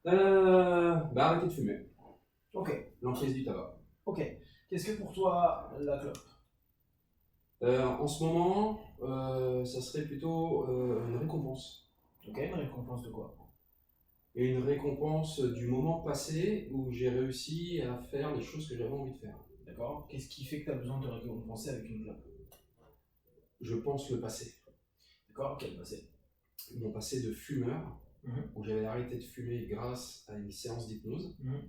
Arrêter de fumer. Ok, L'emprise du tabac. ok. Qu'est-ce que pour toi la clope? En ce moment, ça serait plutôt une récompense. Ok, une récompense de quoi? Et une récompense du moment passé où j'ai réussi à faire les choses que j'avais envie de faire. D'accord. Qu'est-ce qui fait que tu as besoin de te récompenser avec une clope? Je pense le passé. D'accord, quel passé? Mon passé de fumeur, Mhm. où j'avais arrêté de fumer grâce à une séance d'hypnose. Mhm.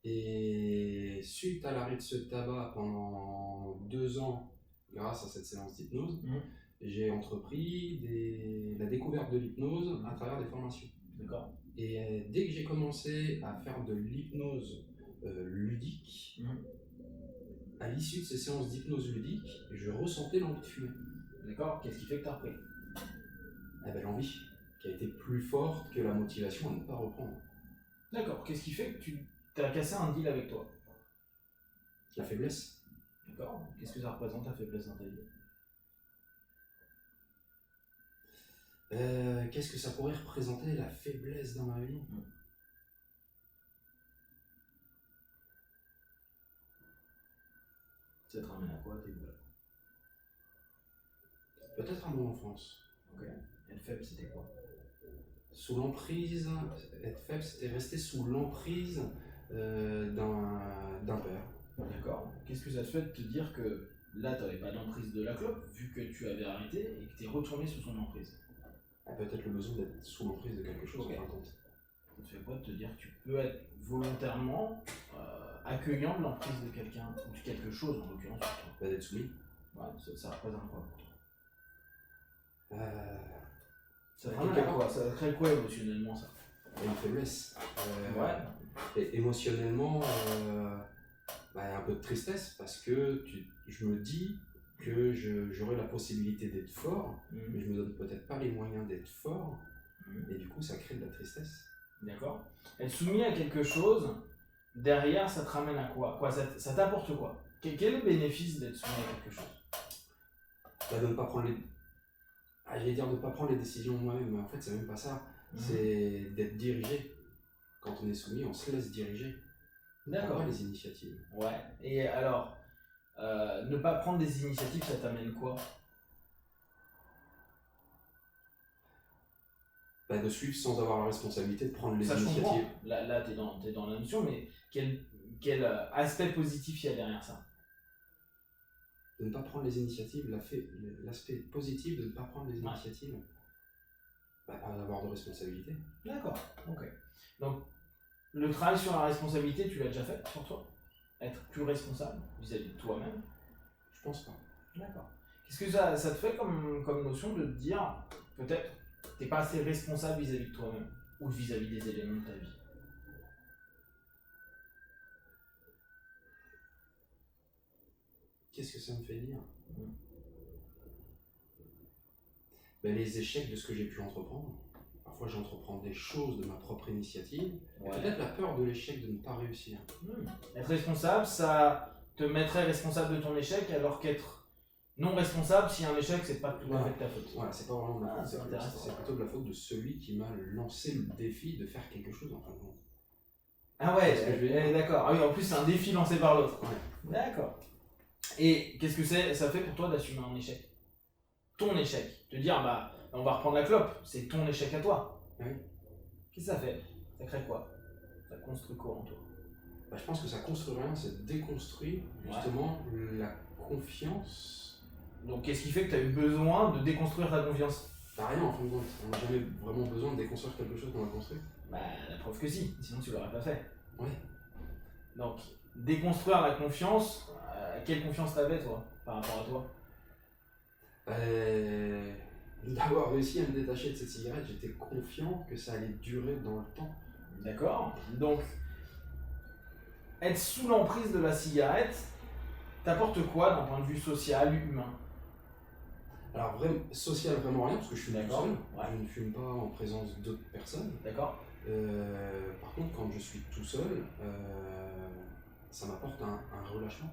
Et suite à l'arrêt de ce tabac pendant 2 ans, grâce à cette séance d'hypnose, Mhm. j'ai entrepris la découverte de l'hypnose à travers des formations. D'accord. Et dès que j'ai commencé à faire de l'hypnose ludique, Mhm. à l'issue de ces séances d'hypnose ludique, je ressentais l'envie de fumer. D'accord, qu'est-ce qui fait que tu as repris? L'envie qui a été plus forte que la motivation à ne pas reprendre. D'accord, qu'est-ce qui fait que tu as cassé un deal avec toi? La faiblesse. D'accord, qu'est-ce que ça représente la faiblesse dans ta vie? Qu'est-ce que ça pourrait représenter, la faiblesse dans ma vie? Ça te ramène à quoi tes goûts? Peut-être à mon enfance. Ok, être faible c'était quoi? Sous l'emprise, être faible, c'était rester sous l'emprise d'un père. D'accord, qu'est-ce que ça te fait de te dire que là tu n'avais pas d'emprise de la clope vu que tu avais arrêté et que tu es retourné sous son emprise? Peut-être le besoin d'être sous l'emprise de quelque chose en fin de compte. Ça te fait quoi de te dire que tu peux être volontairement accueillant de l'emprise de quelqu'un ou de quelque chose en l'occurrence sur toi? D'être soumis. Ouais, ça représente quoi? Ça te Ouais, ramène à quelque quoi? Ça crée quoi émotionnellement ça? une faiblesse. Ouais. Et émotionnellement, un peu de tristesse parce que je me dis que j'aurai la possibilité d'être fort, mais je me donne peut-être pas les moyens d'être fort, et du coup ça crée de la tristesse. D'accord. Être soumis à quelque chose, derrière ça te ramène à quoi? Ça t'apporte quoi? Quel est le bénéfice d'être soumis à quelque chose? De ne pas prendre j'allais dire de ne pas prendre les décisions moi-même, mais en fait c'est même pas ça. C'est d'être dirigé. Quand on est soumis, on se laisse diriger. D'accord. On prend pas les initiatives. Ouais. Et alors, ne pas prendre des initiatives, ça t'amène quoi? De suivre sans avoir la responsabilité de prendre les Ça, je initiatives. comprends. Là t'es dans la notion, mais quel aspect positif il y a derrière ça? De ne pas prendre les initiatives, l'aspect positif de ne pas prendre les initiatives, pas avoir de responsabilité. D'accord, ok. Donc, le travail sur la responsabilité, tu l'as déjà fait sur toi? Être plus responsable vis-à-vis de toi-même? Je pense pas. D'accord. Qu'est-ce que ça te fait comme notion de te dire, peut-être, t'es pas assez responsable vis-à-vis de toi-même ou vis-à-vis des éléments de ta vie? Qu'est-ce que ça me fait dire? Les échecs de ce que j'ai pu entreprendre. Parfois j'entreprends des choses de ma propre initiative, et peut-être la peur de l'échec de ne pas réussir. Être responsable, ça te mettrait responsable de ton échec, alors qu'être non responsable, si un échec, c'est pas tout à fait de ta faute. Voilà, c'est pas vraiment de ma faute, c'est plutôt de la faute de celui qui m'a lancé le défi de faire quelque chose en fin de compte. Ah ouais, d'accord. Ah oui, en plus c'est un défi lancé par l'autre. Ouais. D'accord. Et qu'est-ce que ça fait pour toi d'assumer un échec? Ton échec. Te dire, on va reprendre la clope, c'est ton échec à toi. Oui. Qu'est-ce que ça fait? Ça crée quoi? Ça construit quoi en toi? Je pense que ça construit rien, ça déconstruit justement la confiance. Donc qu'est-ce qui fait que tu as eu besoin de déconstruire ta confiance? Rien en fin de compte, on n'a jamais vraiment besoin de déconstruire quelque chose qu'on a construit. La preuve que si, sinon tu l'aurais pas fait. Ouais. Donc, déconstruire la confiance, quelle confiance t'avais toi, par rapport à toi? D'avoir réussi à me détacher de cette cigarette, j'étais confiant que ça allait durer dans le temps. D'accord. Donc, être sous l'emprise de la cigarette t'apporte quoi d'un point de vue social, humain? Alors, social, vraiment rien, parce que je fume tout seul. Ouais. Je ne fume pas en présence d'autres personnes. D'accord. Par contre, quand je suis tout seul, ça m'apporte un relâchement.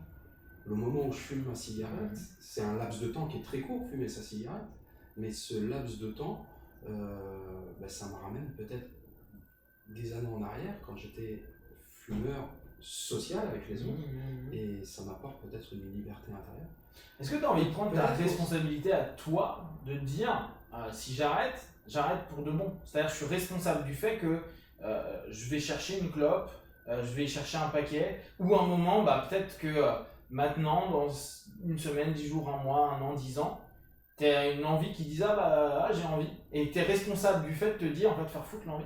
Le moment où je fume ma cigarette, c'est un laps de temps qui est très court, fumer sa cigarette, mais ce laps de temps, ça me ramène peut-être des années en arrière, quand j'étais fumeur social avec les autres, et ça m'apporte peut-être une liberté intérieure. Est-ce que tu as envie de prendre ta responsabilité à toi, de te dire, si j'arrête, j'arrête pour de bon. C'est-à-dire que je suis responsable du fait que je vais chercher une clope, je vais chercher un paquet, ou un moment, peut-être que maintenant, dans une semaine, 10 jours, un mois, un an, 10 ans, tu as une envie qui dit j'ai envie. Et tu es responsable du fait de te dire, on va te faire foutre l'envie.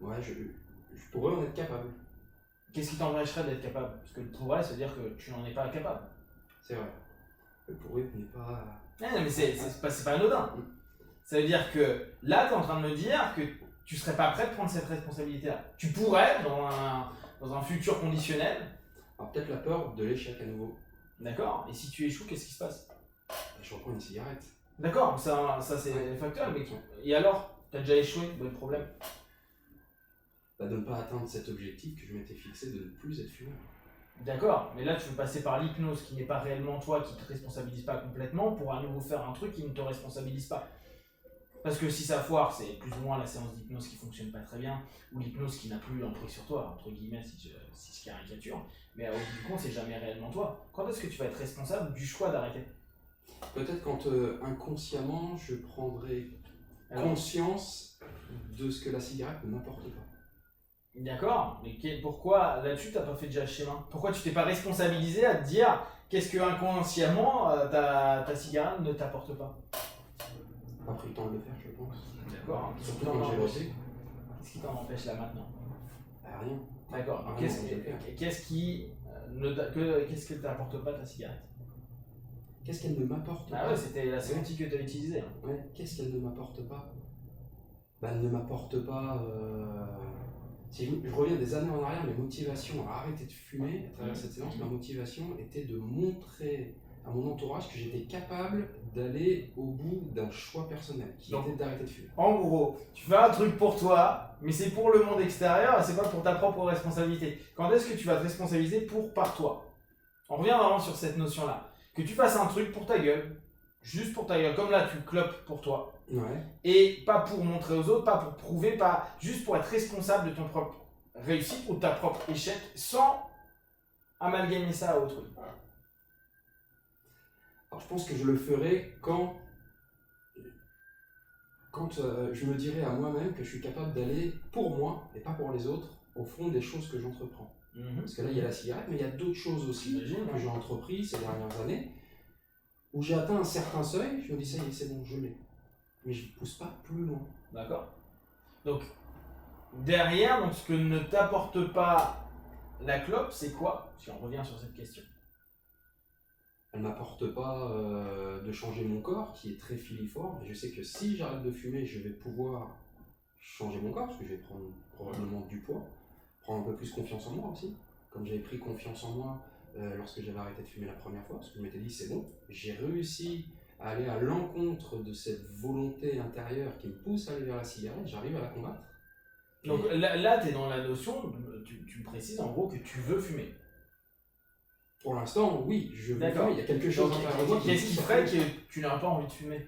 Ouais, je pourrais en être capable. Qu'est-ce qui t'empêcherait d'être capable? Parce que le pourrait, ça veut dire que tu n'en es pas capable. C'est vrai. Le pourrait n'est pas... Non, mais c'est pas anodin. Ça veut dire que là, tu es en train de me dire que tu serais pas prêt de prendre cette responsabilité-là. Tu pourrais, dans un futur conditionnel. Alors peut-être la peur de l'échec à nouveau. D'accord. Et si tu échoues, qu'est-ce qui se passe? Je reprends une cigarette. D'accord, ça c'est factuel. Mais et alors, tu as déjà échoué, le problème? De ne pas atteindre cet objectif que je m'étais fixé de ne plus être fumeur. D'accord, mais là tu veux passer par l'hypnose qui n'est pas réellement toi, qui ne te responsabilise pas complètement, pour à nouveau faire un truc qui ne te responsabilise pas. Parce que si ça foire, c'est plus ou moins la séance d'hypnose qui fonctionne pas très bien, ou l'hypnose qui n'a plus l'emprise sur toi, entre guillemets, si je caricature, mais au bout du compte, c'est jamais réellement toi. Quand est-ce que tu vas être responsable du choix d'arrêter? Peut-être quand inconsciemment je prendrai conscience de ce que la cigarette ne m'apporte pas. D'accord, mais pourquoi là-dessus t'as pas fait déjà le schéma? Pourquoi tu t'es pas responsabilisé à te dire qu'est-ce que inconsciemment ta cigarette ne t'apporte pas? Pas pris le temps de le faire, je pense. D'accord. Surtout quand j'ai bossé. Qu'est-ce qui t'en empêche là maintenant? Rien. D'accord. Qu'est-ce que t'apporte pas ta cigarette? Qu'est-ce qu'elle ne m'apporte pas? Ah ouais, c'était la sémantique que tu as utilisée. Hein. Ouais, qu'est-ce qu'elle ne m'apporte pas? Elle ne m'apporte pas. Si je reviens des années en arrière, mes motivations à arrêter de fumer à travers cette séance, ma motivation était de montrer à mon entourage que j'étais capable d'aller au bout d'un choix personnel, qui était d'arrêter de fumer. En gros, tu fais un truc pour toi, mais c'est pour le monde extérieur et c'est pas pour ta propre responsabilité. Quand est-ce que tu vas te responsabiliser par toi? On revient vraiment sur cette notion-là. Que tu fasses un truc pour ta gueule, juste pour ta gueule, comme là tu clopes pour toi. Ouais. Et pas pour montrer aux autres, pas pour prouver, pas juste pour être responsable de ton propre réussite ou de ta propre échec sans amalgamer ça à autrui. Alors je pense que je le ferai quand je me dirai à moi-même que je suis capable d'aller pour moi et pas pour les autres au fond des choses que j'entreprends. Parce que là il y a la cigarette, mais il y a d'autres choses aussi que j'ai entrepris ces dernières années où j'ai atteint un certain seuil, je me dis ça y est, c'est bon, je l'ai. Mais je ne pousse pas plus loin. D'accord. Donc, derrière, ce que ne t'apporte pas la clope, c'est quoi? Si on revient sur cette question. Elle ne m'apporte pas de changer mon corps, qui est très filiforme. Et je sais que si j'arrête de fumer, je vais pouvoir changer mon corps, parce que je vais prendre probablement du poids, prendre un peu plus confiance en moi aussi. Comme j'avais pris confiance en moi lorsque j'avais arrêté de fumer la première fois, parce que je m'étais dit c'est bon, j'ai réussi à aller à l'encontre de cette volonté intérieure qui me pousse à aller vers la cigarette, j'arrive à la combattre. Donc là tu es dans la notion, tu me précises en gros que tu veux fumer. Pour l'instant, oui, je veux fumer, il y a quelque chose en moi. Qu'est-ce qui ferait que tu n'as pas envie de fumer?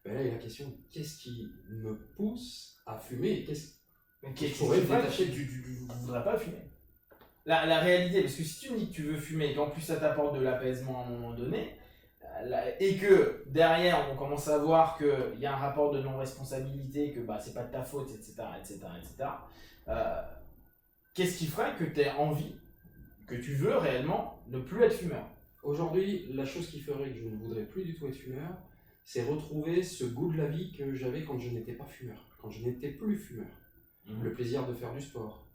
Là, il y a la question, qu'est-ce qui me pousse à fumer et qu'est-ce qui pourrait me détacher? Tu ne voudrais pas fumer. La réalité, parce que si tu me dis que tu veux fumer et qu'en plus ça t'apporte de l'apaisement à un moment donné, et que derrière on commence à voir qu'il y a un rapport de non-responsabilité, que c'est pas de ta faute, etc. Qu'est-ce qui ferait que tu aies envie, que tu veux réellement ne plus être fumeur? Aujourd'hui, la chose qui ferait que je ne voudrais plus du tout être fumeur, c'est retrouver ce goût de la vie que j'avais quand je n'étais pas fumeur, quand je n'étais plus fumeur. Le plaisir de faire du sport,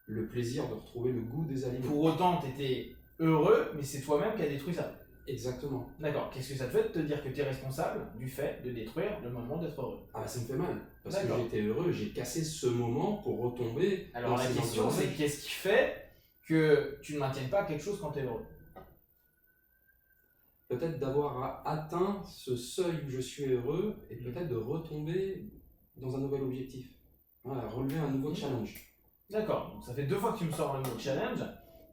le plaisir de retrouver le goût des aliments. Pour autant, tu étais heureux, mais c'est toi-même qui as détruit ça. Exactement. D'accord. Qu'est-ce que ça te fait de te dire que tu es responsable du fait de détruire le moment d'être heureux? Ça me fait mal. Parce que j'étais heureux, j'ai cassé ce moment pour retomber. Alors la question c'est qu'est-ce qui fait que tu ne maintiennes pas quelque chose quand tu es heureux? Peut-être d'avoir atteint ce seuil où je suis heureux et peut-être de retomber dans un nouvel objectif. Relever un nouveau challenge. D'accord. Donc ça fait 2 fois que tu me sors un nouveau challenge.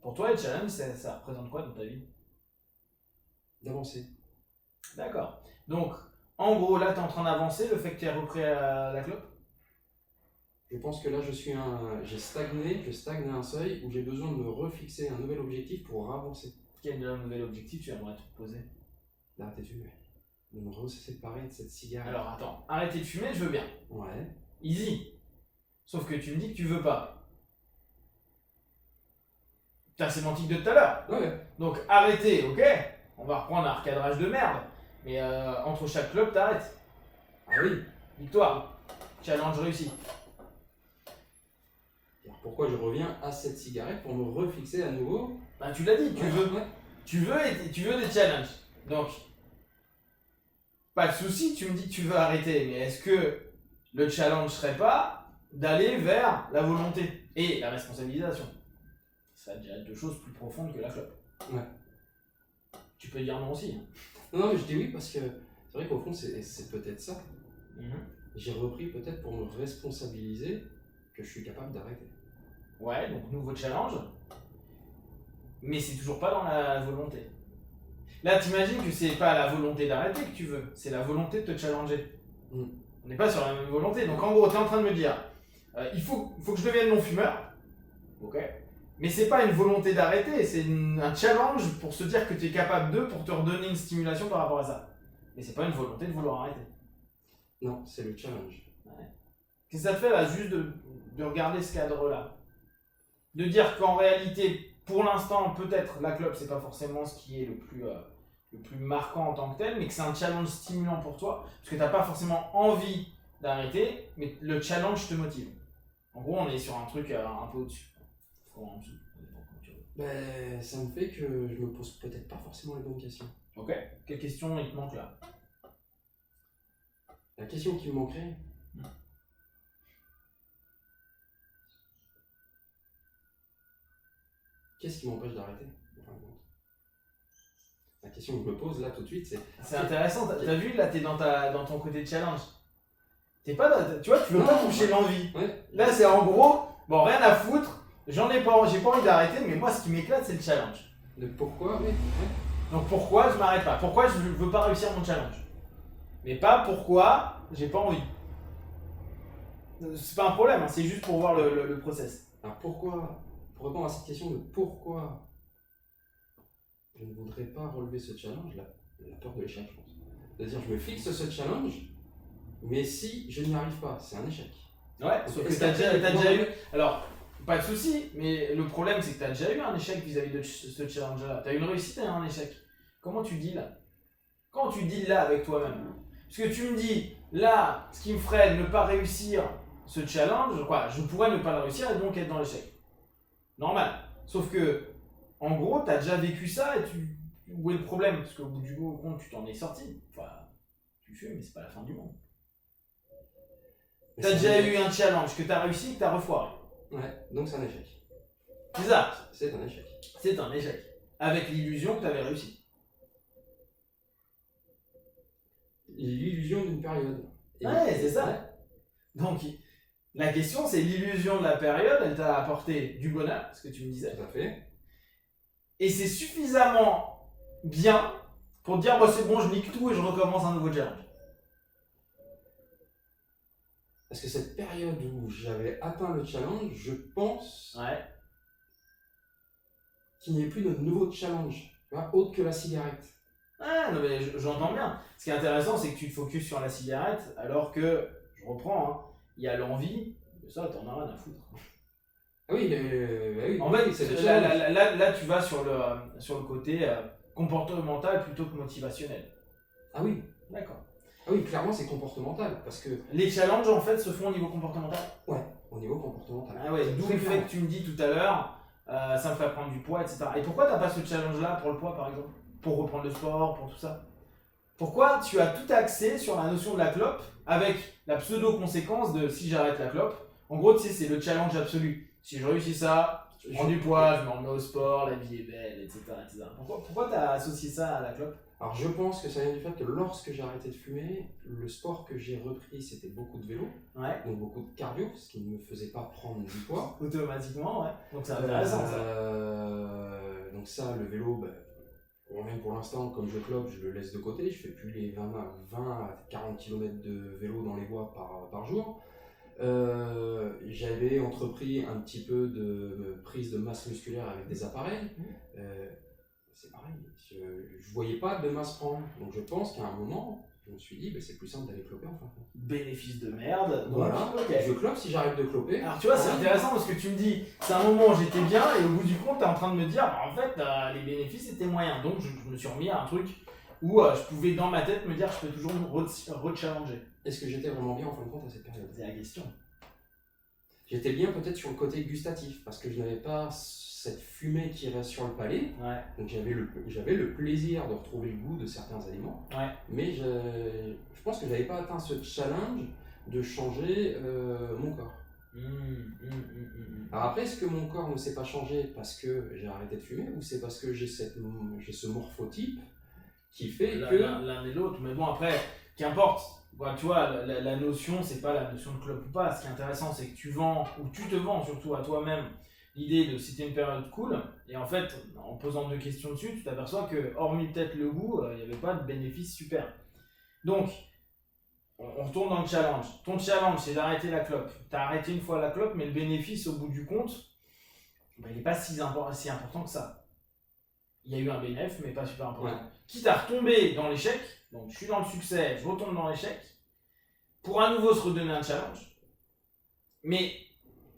Pour toi, le challenge, ça représente quoi dans ta vie? D'avancer. D'accord. Donc, en gros, là, tu es en train d'avancer le fait que tu aies repris la clope? Je pense que là, j'ai stagné, je stagne à un seuil où j'ai besoin de me refixer un nouvel objectif pour avancer. Quel nouvel objectif tu aimerais te poser? D'arrêter de fumer. De me reséparer de cette cigarette. Alors attends, arrêter de fumer, je veux bien. Ouais. Easy. Sauf que tu me dis que tu veux pas. Ta sémantique de tout à l'heure. Ouais. Donc arrêter, ok. On va reprendre un recadrage de merde. Mais entre chaque club, t'arrêtes. Ah oui. Victoire. Challenge réussi. Alors pourquoi je reviens à cette cigarette pour me refixer à nouveau? Ben, tu l'as dit, tu veux. Ouais. Tu veux des challenges. Donc, pas de souci, tu me dis que tu veux arrêter. Mais est-ce que le challenge serait pas d'aller vers la volonté et la responsabilisation? Ça a déjà deux choses plus profondes que la clope. Ouais. Tu peux dire non aussi. Hein. Non, mais je dis oui parce que c'est vrai qu'au fond, c'est peut-être ça. J'ai repris peut-être pour me responsabiliser que je suis capable d'arrêter. Ouais, donc nouveau challenge. Mais c'est toujours pas dans la volonté. Là, t'imagines que c'est pas la volonté d'arrêter que tu veux, c'est la volonté de te challenger. On n'est pas sur la même volonté. Donc en gros, t'es en train de me dire, il faut que je devienne non-fumeur. Ok. Mais c'est pas une volonté d'arrêter, c'est un challenge pour se dire que tu es capable de, pour te redonner une stimulation par rapport à ça. Mais c'est pas une volonté de vouloir arrêter. Non, c'est le challenge. Ouais. Qu'est-ce que ça te fait là, juste de regarder ce cadre-là? De dire qu'en réalité, pour l'instant, peut-être la clope, c'est pas forcément ce qui est le plus marquant en tant que tel, mais que c'est un challenge stimulant pour toi, parce que t'as pas forcément envie d'arrêter, mais le challenge te motive. En gros, on est sur un truc un peu au-dessus. En dessous. Ben, ça me fait que je me pose peut-être pas forcément les bonnes questions. Ok. Quelle question il te manque là? La question qui me manquerait, qu'est-ce qui m'empêche d'arrêter? La question que je me pose là tout de suite, c'est... C'est intéressant, t'as vu là, t'es dans ton côté challenge. T'es pas tu vois, tu veux pas toucher l'envie. Ouais. Là, c'est en gros, bon, rien à foutre, j'ai pas envie d'arrêter, mais moi, ce qui m'éclate, c'est le challenge. De pourquoi? Ouais. Donc pourquoi je m'arrête pas? Pourquoi je veux pas réussir mon challenge? Mais pas pourquoi j'ai pas envie. C'est pas un problème, hein, c'est juste pour voir le process. Alors pourquoi, pour répondre à cette question de pourquoi je ne voudrais pas relever ce challenge, la peur de l'échec, je pense. C'est-à-dire, je me fixe ce challenge, mais si je n'y arrive pas, c'est un échec. Ouais, sauf que t'as déjà eu. Alors, pas de souci, mais le problème c'est que t'as déjà eu un échec vis-à-vis de ce challenge-là. T'as eu une réussite et un échec. Comment tu dis là? Quand tu dis là avec toi-même? Parce que tu me dis, là, ce qui me ferait ne pas réussir ce challenge, quoi, je pourrais ne pas le réussir et donc être dans l'échec. Normal. Sauf que, en gros, t'as déjà vécu ça et où est le problème? Parce qu'au bout du compte, tu t'en es sorti. Enfin, tu fumes, mais c'est pas la fin du monde. T'as déjà eu un challenge que t'as réussi et que t'as refoiré. Ouais, donc c'est un échec. C'est ça. C'est un échec. C'est un échec. Avec l'illusion que t'avais réussi. L'illusion d'une période. Ouais, c'est ça. Ouais. Donc, la question, c'est l'illusion de la période, elle t'a apporté du bonheur, ce que tu me disais. Tout à fait. Et c'est suffisamment bien pour te dire, bah, c'est bon, je nique tout et je recommence un nouveau challenge. Parce que cette période où j'avais atteint le challenge, je pense qu'il n'y ait plus de nouveau challenge, autre que la cigarette. Ah, non, mais j'entends bien. Ce qui est intéressant, c'est que tu te focuses sur la cigarette, alors que, je reprends, hein, il y a l'envie, mais ça, t'en as rien à foutre. Ah oui, oui. En fait, c'est là, tu vas sur le côté comportemental plutôt que motivationnel. Ah oui. D'accord. Ah oui, clairement, c'est comportemental, parce que... Les challenges, en fait, se font au niveau comportemental. Ouais, au niveau comportemental. Ah ouais, d'où le fait que tu me dis tout à l'heure, ça me fait prendre du poids, etc. Et pourquoi t'as pas ce challenge-là pour le poids, par exemple? Pour reprendre le sport, pour tout ça? Pourquoi tu as tout axé sur la notion de la clope avec la pseudo-conséquence de si j'arrête la clope? En gros, tu sais, c'est le challenge absolu. Si je réussis ça, je prends du poids, je m'en remets au sport, la vie est belle, etc. Pourquoi tu as associé ça à la clope? Alors je pense que ça vient du fait que lorsque j'ai arrêté de fumer, le sport que j'ai repris c'était beaucoup de vélo, donc beaucoup de cardio, ce qui ne me faisait pas prendre du poids. Automatiquement, ouais. Donc c'est intéressant ça. Donc ça, le vélo, même pour l'instant, comme je clope, je le laisse de côté, je fais plus les 20 à 40 km de vélo dans les bois par jour. J'avais entrepris un petit peu de prise de masse musculaire avec des appareils. C'est pareil, je ne voyais pas de masse prendre. Donc je pense qu'à un moment, je me suis dit, c'est plus simple d'aller cloper en fin de compte. Bénéfice de merde. Donc, voilà, je clope si j'arrête de cloper. Alors tu vois, c'est intéressant parce que tu me dis, c'est un moment où j'étais bien et au bout du compte, tu es en train de me dire, en fait, les bénéfices étaient moyens. Donc je me suis remis à un truc où je pouvais dans ma tête me dire, je peux toujours me rechallenger. Est-ce que j'étais vraiment bien en fin de compte à cette période? C'est la question. J'étais bien peut-être sur le côté gustatif parce que je n'avais pas cette fumée qui reste sur le palais. Ouais. Donc j'avais le plaisir de retrouver le goût de certains aliments. Ouais. Mais je pense que je n'avais pas atteint ce challenge de changer mon corps. Alors après, est-ce que mon corps ne s'est pas changé parce que j'ai arrêté de fumer ou c'est parce que j'ai ce morphotype qui fait que... L'un et l'autre, mais bon après, qu'importe. Bah, tu vois, la notion, c'est pas la notion de clope ou pas. Ce qui est intéressant, c'est que tu vends, ou tu te vends surtout à toi-même, l'idée de c'était une période cool. Et en fait, en posant 2 questions dessus, tu t'aperçois que, hormis peut-être le goût, il n'y avait pas de bénéfice super. Donc, on retourne dans le challenge. Ton challenge, c'est d'arrêter la clope. Tu as arrêté une fois la clope, mais le bénéfice, au bout du compte, il n'est pas si important que ça. Il y a eu un bénéfice, mais pas super important. Ouais. Quitte à retomber dans l'échec, donc je suis dans le succès, je retombe dans l'échec, pour à nouveau se redonner un challenge. Mais,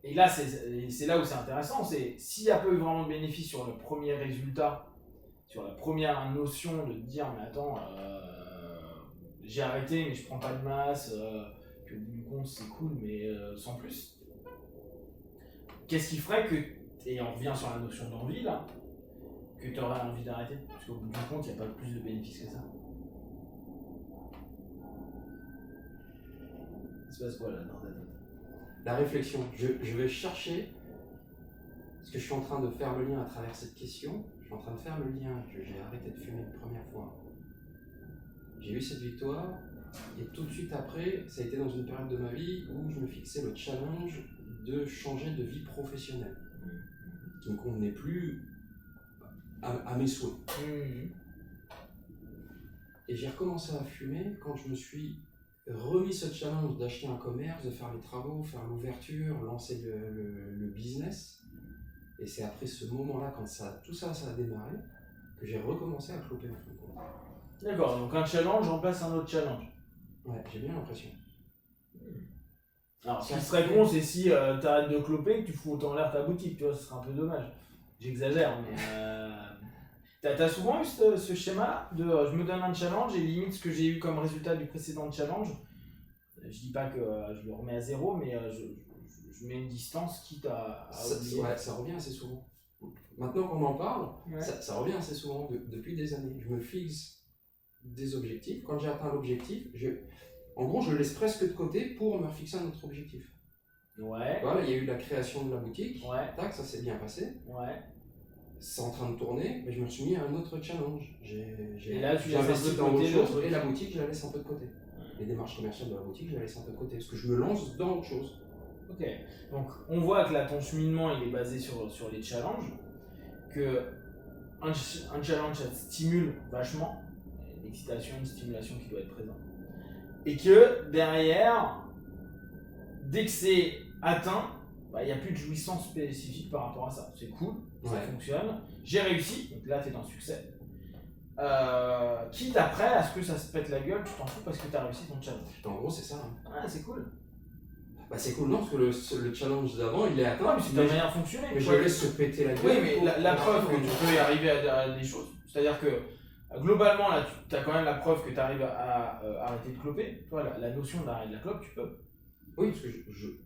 et là c'est là où c'est intéressant, c'est s'il n'y a pas eu vraiment de bénéfice sur le premier résultat, sur la première notion de dire mais attends, j'ai arrêté mais je prends pas de masse, que au bout du compte c'est cool mais sans plus. Qu'est-ce qui ferait que, et on revient sur la notion d'envie là, que tu aurais envie d'arrêter? Parce qu'au bout du compte, il n'y a pas plus de bénéfices que ça. Il se passe quoi là dans ta tête? La réflexion. Je vais chercher, parce que je suis en train de faire le lien à travers cette question, je suis en train de faire le lien que j'ai arrêté de fumer la première fois. J'ai eu cette victoire, et tout de suite après, ça a été dans une période de ma vie où je me fixais le challenge de changer de vie professionnelle, qui ne me convenait plus à mes souhaits. Et j'ai recommencé à fumer quand je me suis remis ce challenge d'acheter un commerce, de faire les travaux, faire l'ouverture, lancer le business. Et c'est après ce moment-là, quand tout ça a démarré, que j'ai recommencé à cloper en fin de compte. D'accord, donc un challenge remplace un autre challenge. Ouais, j'ai bien l'impression. Alors, ce qui serait con, c'est si t'arrêtes de cloper, que tu fous autant en l'air ta boutique, tu vois, ce serait un peu dommage. J'exagère, mais... T'as souvent eu ce schéma de je me donne un challenge et limite ce que j'ai eu comme résultat du précédent challenge, je dis pas que je le remets à zéro, mais je mets une distance quitte à oublier. Ouais, ça revient assez souvent. Maintenant qu'on en parle, ouais. ça revient assez souvent depuis des années. Je me fixe des objectifs. Quand j'ai atteint l'objectif, en gros, je le laisse presque de côté pour me refixer un autre objectif. Ouais. Voilà, il y a eu la création de la boutique. Ouais. Tac, ça s'est bien passé. Ouais. C'est en train de tourner, mais je me suis mis à un autre challenge. Et là, tu investi dans autre chose et la boutique, je la laisse un peu de côté. Les démarches commerciales de la boutique, je la laisse un peu de côté parce que je me lance dans autre chose. Ok, donc on voit que là, ton cheminement, il est basé sur les challenges, que un challenge, ça te stimule vachement, une excitation, une stimulation qui doit être présente, et que derrière, dès que c'est atteint, il n'y a plus de jouissance spécifique par rapport à ça. C'est cool, ça fonctionne, j'ai réussi, donc là tu es dans le succès. Quitte après à ce que ça se pète la gueule, tu t'en fous parce que tu as réussi ton challenge. En gros, c'est ça. Hein. Ouais, c'est cool. Bah, c'est cool, non, parce que le challenge d'avant, il est atteint. Ouais, mais c'est ta manière de fonctionner. Mais je laisse se péter la gueule. Oui, mais la preuve que tu peux y arriver à des choses. C'est-à-dire que globalement, là, tu as quand même la preuve que tu arrives à arrêter de cloper. Toi, la notion d'arrêter de la clope, tu peux. Oui, parce que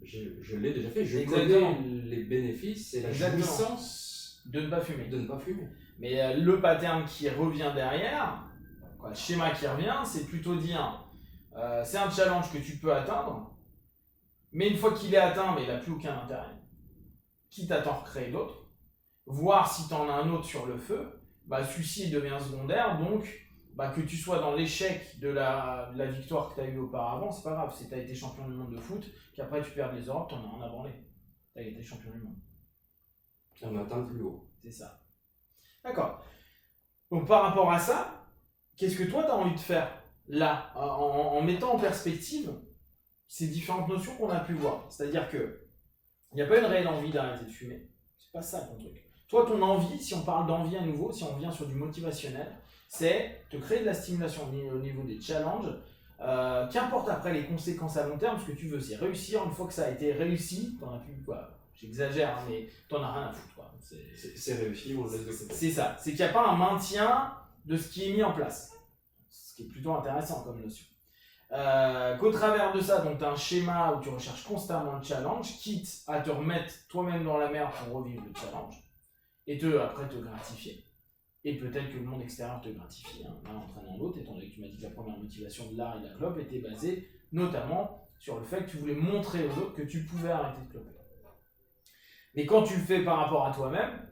je l'ai déjà fait. Je connais les bénéfices et la jouissance de ne pas fumer. De ne pas fumer. Mais le pattern qui revient derrière, le schéma qui revient, c'est plutôt dire c'est un challenge que tu peux atteindre, mais une fois qu'il est atteint, mais il n'a plus aucun intérêt. Quitte à t'en recréer d'autres, voir si tu en as un autre sur le feu, celui-ci devient secondaire, donc que tu sois dans l'échec de la victoire que tu as eue auparavant, c'est pas grave. Si tu as été champion du monde de foot, qu'après tu perds les Europes, tu en as rien à branler. Tu as été champion du monde. On atteint le plus haut. C'est ça. D'accord. Donc par rapport à ça, qu'est-ce que toi tu as envie de faire là, en mettant en perspective ces différentes notions qu'on a pu voir. C'est-à-dire que il n'y a pas une réelle envie d'arrêter de fumer. C'est pas ça ton truc. Toi, ton envie, si on parle d'envie à nouveau, si on revient sur du motivationnel, c'est te créer de la stimulation au niveau des challenges. Qu'importe après les conséquences à long terme, ce que tu veux, c'est réussir. Une fois que ça a été réussi, t'en as plus quoi. J'exagère, hein, mais t'en as rien à foutre. Quoi. C'est réussi, on le laisse de côté. C'est ça. C'est qu'il n'y a pas un maintien de ce qui est mis en place. Ce qui est plutôt intéressant comme notion. Qu'au travers de ça, donc tu as un schéma où tu recherches constamment le challenge, quitte à te remettre toi-même dans la merde pour revivre le challenge, et après te gratifier. Et peut-être que le monde extérieur te gratifie, hein, l'un entraînant l'autre, étant donné que tu m'as dit que la première motivation de l'art et de la clope était basée notamment sur le fait que tu voulais montrer aux autres que tu pouvais arrêter de cloper. Mais quand tu le fais par rapport à toi-même,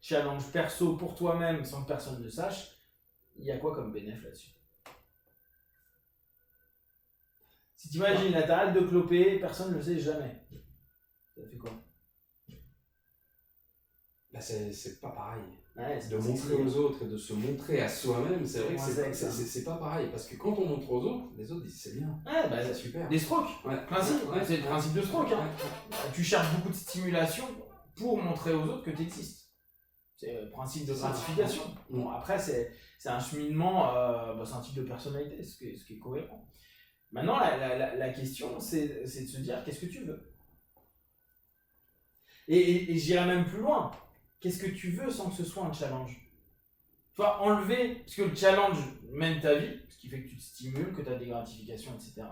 challenge perso pour toi-même sans que personne ne sache, il y a quoi comme bénéfice là-dessus? Si tu imagines, là, t'arrêtes de cloper, personne ne le sait jamais. Ça fait quoi? Bah c'est pas pareil. Ouais, de montrer aux autres et de se montrer à soi-même, c'est vrai que c'est pas pareil. Parce que quand on montre aux autres, les autres disent c'est bien. Ouais, bah, c'est super. Les strokes, c'est le principe de stroke. Hein. Tu cherches beaucoup de stimulation pour montrer aux autres que tu existes. C'est le principe de gratification. Bon, après, c'est un cheminement, c'est un type de personnalité, ce qui est cohérent. Maintenant, la question, c'est de se dire qu'est-ce que tu veux. Et j'irai même plus loin. Qu'est-ce que tu veux sans que ce soit un challenge? Tu vois, enlever, parce que le challenge mène ta vie, ce qui fait que tu te stimules, que tu as des gratifications, etc.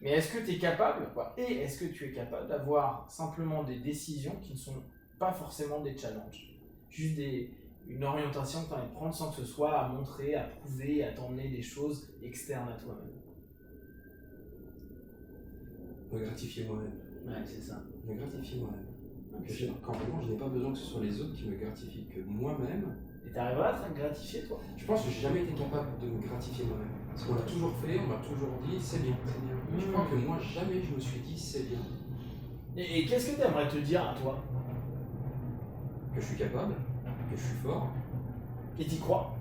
Mais est-ce que tu es capable, est-ce que tu es capable d'avoir simplement des décisions qui ne sont pas forcément des challenges? Juste une orientation que tu as envie de prendre sans que ce soit à montrer, à prouver, à t'emmener des choses externes à toi-même. Me gratifier moi-même. Ouais, c'est ça. Me gratifier moi-même. Quand vraiment, je n'ai pas besoin que ce soit les autres qui me gratifient, que moi-même. Et t'arriveras à te gratifier, toi? Je pense que j'ai jamais été capable de me gratifier moi-même. Parce qu'on l'a toujours fait, on m'a toujours dit c'est bien, c'est bien. Je crois que moi, jamais je me suis dit c'est bien. Et qu'est-ce que tu aimerais te dire à toi? Que je suis capable, que je suis fort. Et t'y crois?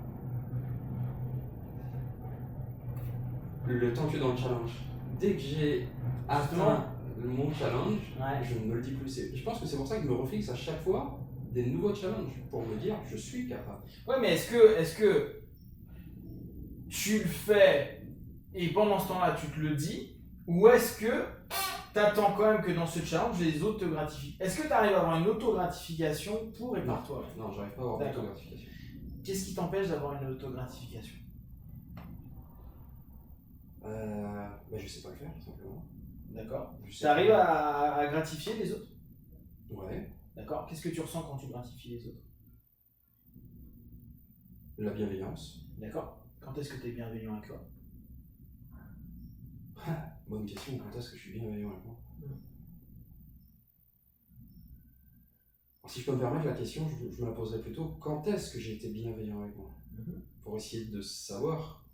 Le temps que dans le challenge. Dès que j'ai atteint mon challenge, je ne me le dis plus. Je pense que c'est pour ça que je me refixe à chaque fois des nouveaux challenges pour me dire je suis capable. Ouais, mais est-ce que tu le fais et pendant ce temps-là tu te le dis, ou est-ce que tu attends quand même que dans ce challenge les autres te gratifient? Est-ce que tu arrives à avoir une auto-gratification pour et par toi? Non, j'arrive pas à avoir d'auto-gratification. Qu'est-ce qui t'empêche d'avoir une auto-gratification? Je sais pas le faire, tout simplement. D'accord. Tu arrives à gratifier les autres? Ouais. D'accord. Qu'est-ce que tu ressens quand tu gratifies les autres? La bienveillance. D'accord. Quand est-ce que tu es bienveillant avec toi? Bonne question, quand est-ce que je suis bienveillant avec moi? Alors, si je peux me permettre la question, je me la poserais plutôt quand est-ce que j'ai été bienveillant avec moi? Pour essayer de savoir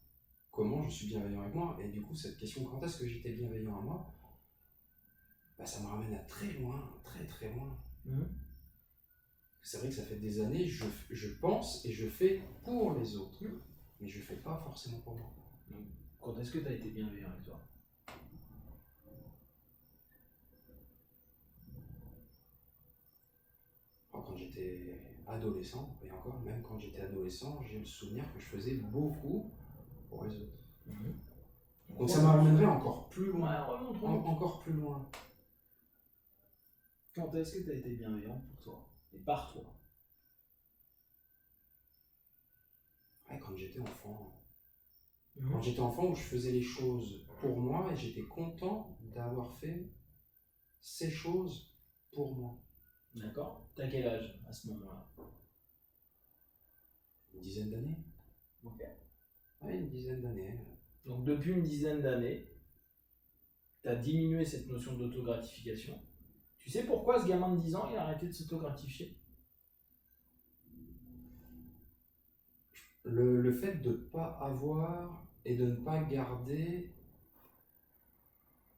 comment je suis bienveillant avec moi. Et du coup, cette question, quand est-ce que j'étais bienveillant à moi, ça me ramène à très loin, très très loin. C'est vrai que ça fait des années, je pense et je fais pour les autres, mais je fais pas forcément pour moi. Donc, quand est-ce que tu as été bienveillant avec toi? Quand j'étais adolescent, et encore, même quand j'étais adolescent, j'ai le souvenir que je faisais beaucoup pour les autres. Donc ça m'amènerait encore plus loin. Encore plus loin. Quand est-ce que tu as été bienveillant pour toi et par toi? Quand j'étais enfant. Quand j'étais enfant, où je faisais les choses pour moi et j'étais content d'avoir fait ces choses pour moi. D'accord. T'as quel âge à ce moment-là? Une dizaine d'années. Ok. Ouais, une dizaine d'années. Donc depuis une dizaine d'années, tu as diminué cette notion d'autogratification. Tu sais pourquoi ce gamin de 10 ans, il a arrêté de s'autogratifier? Le fait de ne pas avoir et de ne pas garder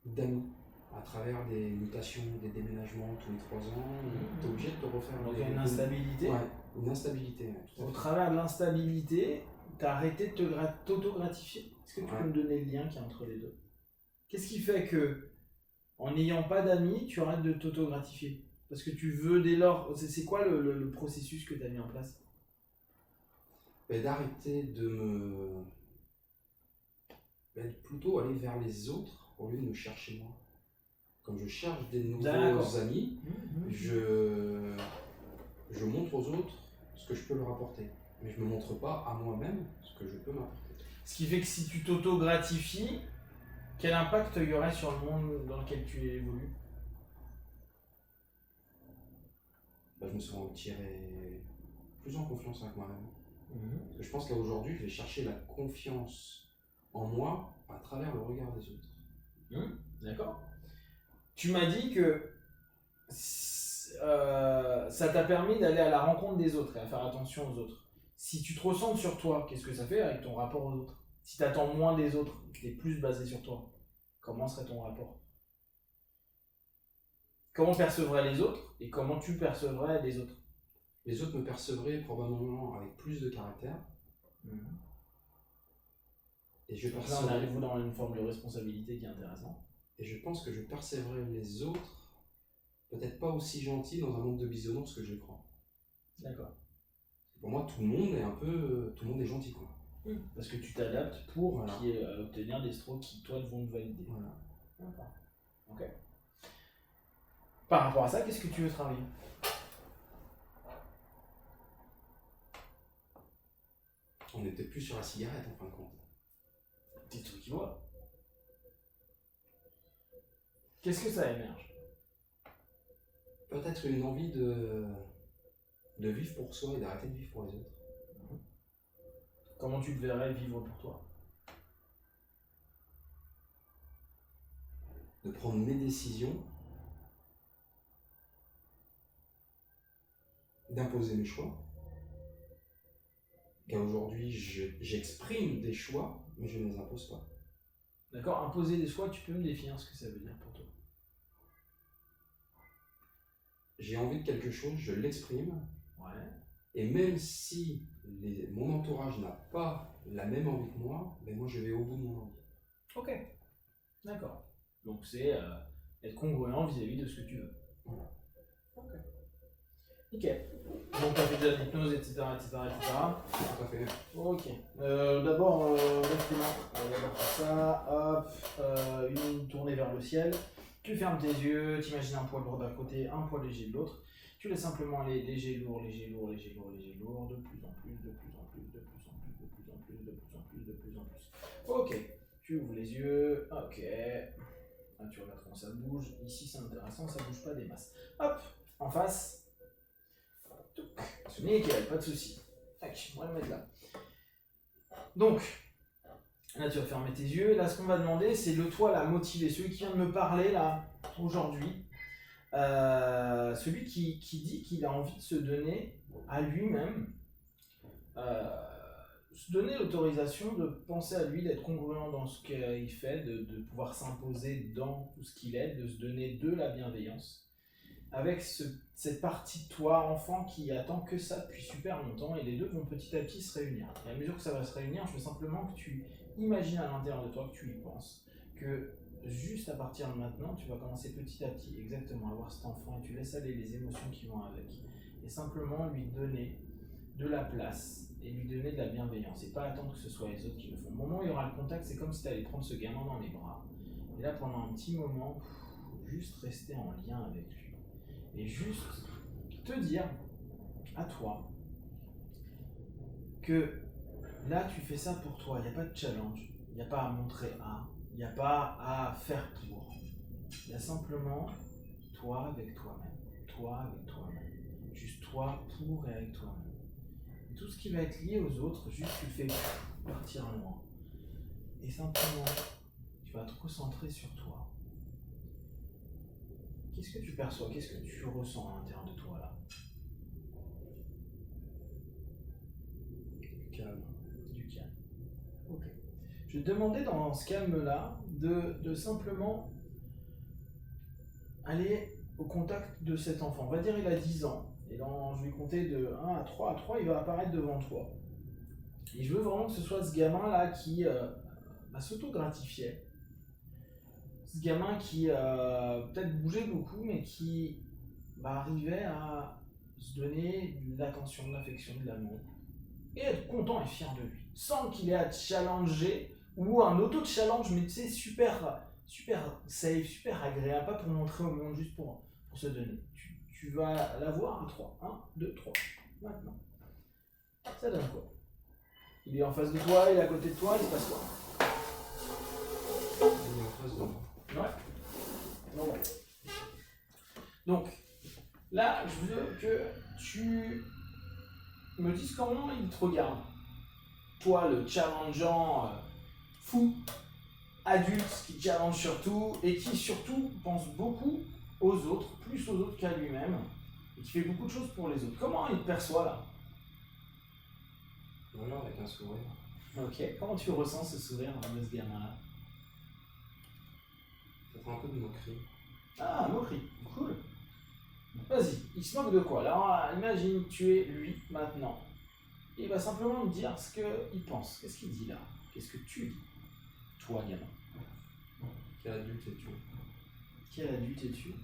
d'amis à travers des mutations, des déménagements tous les 3 ans, tu es obligé de te refaire. Donc il y a une instabilité. Ouais, une instabilité. Au travers de l'instabilité, tu as arrêté de t'autogratifier. Est-ce que tu peux me donner le lien qu'il y a entre les deux? Qu'est-ce qui fait que, en n'ayant pas d'amis, tu arrêtes de t'auto-gratifier? Parce que tu veux dès lors... C'est quoi le processus que tu as mis en place? D'arrêter plutôt aller vers les autres au lieu de me chercher moi. Quand je cherche des nouveaux amis, je montre aux autres ce que je peux leur apporter. Mais je ne me montre pas à moi-même ce que je peux m'apporter. Ce qui fait que si tu t'auto-gratifies, quel impact il y aurait sur le monde dans lequel tu évolues? Je me sens retiré plus en confiance avec moi-même. Parce que je pense qu'aujourd'hui, je vais chercher la confiance en moi à travers le regard des autres. D'accord. Tu m'as dit que ça t'a permis d'aller à la rencontre des autres et à faire attention aux autres. Si tu te recentres sur toi, qu'est-ce que ça fait avec ton rapport aux autres? Si tu attends moins des autres, que tu es plus basé sur toi, comment serait ton rapport? Comment percevraient les autres et comment tu percevrais les autres? Les autres me percevraient probablement avec plus de caractère. Et je là, on arrive dans une forme de responsabilité qui est intéressante. Et je pense que je percevrais les autres peut-être pas aussi gentils dans un monde de bisounours que je le crois. D'accord. Pour moi, tout le monde est gentil, quoi. Parce que tu t'adaptes pour obtenir des strokes qui, toi, vont te valider. Voilà. D'accord. Ok. Par rapport à ça, qu'est-ce que tu veux travailler? On n'était plus sur la cigarette, en fin de compte. T'es trucs qui voient. Qu'est-ce que ça émerge? Peut-être une envie de vivre pour soi et d'arrêter de vivre pour les autres. Comment tu te verrais vivre pour toi? De prendre mes décisions, d'imposer mes choix. Car aujourd'hui, j'exprime des choix, mais je ne les impose pas. D'accord, imposer des choix, tu peux me définir ce que ça veut dire pour toi? J'ai envie de quelque chose, je l'exprime. Ouais. Et même si mon entourage n'a pas la même envie que moi, ben moi je vais au bout de mon envie. Ok, d'accord. Donc c'est être congruent vis-à-vis de ce que tu veux. Voilà. Ok. Nickel. Donc tu as fait de l'hypnose, etc. Tout à fait. Ok. D'abord, on va faire ça. Hop. Une tournée vers le ciel. Tu fermes tes yeux, tu imagines un poids lourd d'un côté, un poids léger de l'autre. Tu laisses simplement aller léger, lourd, léger, lourd, léger, lourd, léger, lourd, de plus en plus, de plus en plus, de plus en plus, de plus en plus, de plus en plus, de plus en plus. Ok. Tu ouvres les yeux. Ok. Là, tu regardes comment ça bouge. Ici, c'est intéressant, ça bouge pas des masses. Hop. En face. C'est nickel, pas de soucis. Tac, on va le mettre là. Donc, là tu vas fermer tes yeux. Là, ce qu'on va demander, c'est le toi là motivé, celui qui vient de me parler là aujourd'hui, celui qui dit qu'il a envie de se donner à lui-même, se donner l'autorisation de penser à lui, d'être congruent dans ce qu'il fait, de pouvoir s'imposer dans tout ce qu'il est, de se donner de la bienveillance. Avec cette partie de toi, enfant, qui attend que ça depuis super longtemps, et les deux vont petit à petit se réunir. Et à mesure que ça va se réunir, je veux simplement que tu imagines à l'intérieur de toi, que tu y penses, que juste à partir de maintenant, tu vas commencer petit à petit, exactement, à voir cet enfant, et tu laisses aller les émotions qui vont avec, et simplement lui donner de la place, et lui donner de la bienveillance, et pas attendre que ce soit les autres qui le font. Au moment où il y aura le contact, c'est comme si tu allais prendre ce gamin dans les bras, et là, pendant un petit moment, juste rester en lien avec lui. Et juste te dire à toi que là tu fais ça pour toi, il n'y a pas de challenge, il n'y a pas à montrer il n'y a pas à faire pour. Il y a simplement toi avec toi-même, juste toi pour et avec toi-même. Et tout ce qui va être lié aux autres, juste tu le fais partir loin. Et simplement, tu vas te recentrer sur toi. Qu'est-ce que tu perçois? Qu'est-ce que tu ressens à l'intérieur de toi là? Du calme. Du calme. Ok. Je vais te demander dans ce calme-là de simplement aller au contact de cet enfant. On va dire il a 10 ans. Et je vais compter de 1 à 3. À 3, il va apparaître devant toi. Et je veux vraiment que ce soit ce gamin-là qui s'auto-gratifiait ce gamin qui peut-être bougeait beaucoup, mais qui arrivait à se donner de l'attention, de l'affection, de l'amour, et être content et fier de lui, sans qu'il ait à te challenger, ou un auto-challenge, mais tu sais, super, super safe, super agréable, pas pour montrer au monde, juste pour se donner. Tu vas l'avoir à 3. 1, 2, 3. Maintenant. Ça donne quoi? Il est en face de toi, il est à côté de toi, il se passe quoi? Il est en face de moi. Ouais. Non, ouais. Donc, là, je veux que tu me dises comment il te regarde. Toi, le challengeant fou, adulte, qui challenge surtout, et qui surtout pense beaucoup aux autres, plus aux autres qu'à lui-même, et qui fait beaucoup de choses pour les autres. Comment il te perçoit là? Voilà, avec un sourire. Ok, comment tu ressens ce sourire de ce gamin-là? Peut-être un peu de moquerie. Ah, moquerie, cool. Vas-y, il se moque de quoi? Alors, imagine, tu es lui, maintenant. Et il va simplement me dire ce qu'il pense. Qu'est-ce qu'il dit là? Qu'est-ce que tu dis? Toi, gamin. Quel adulte es-tu? Quel adulte es-tu?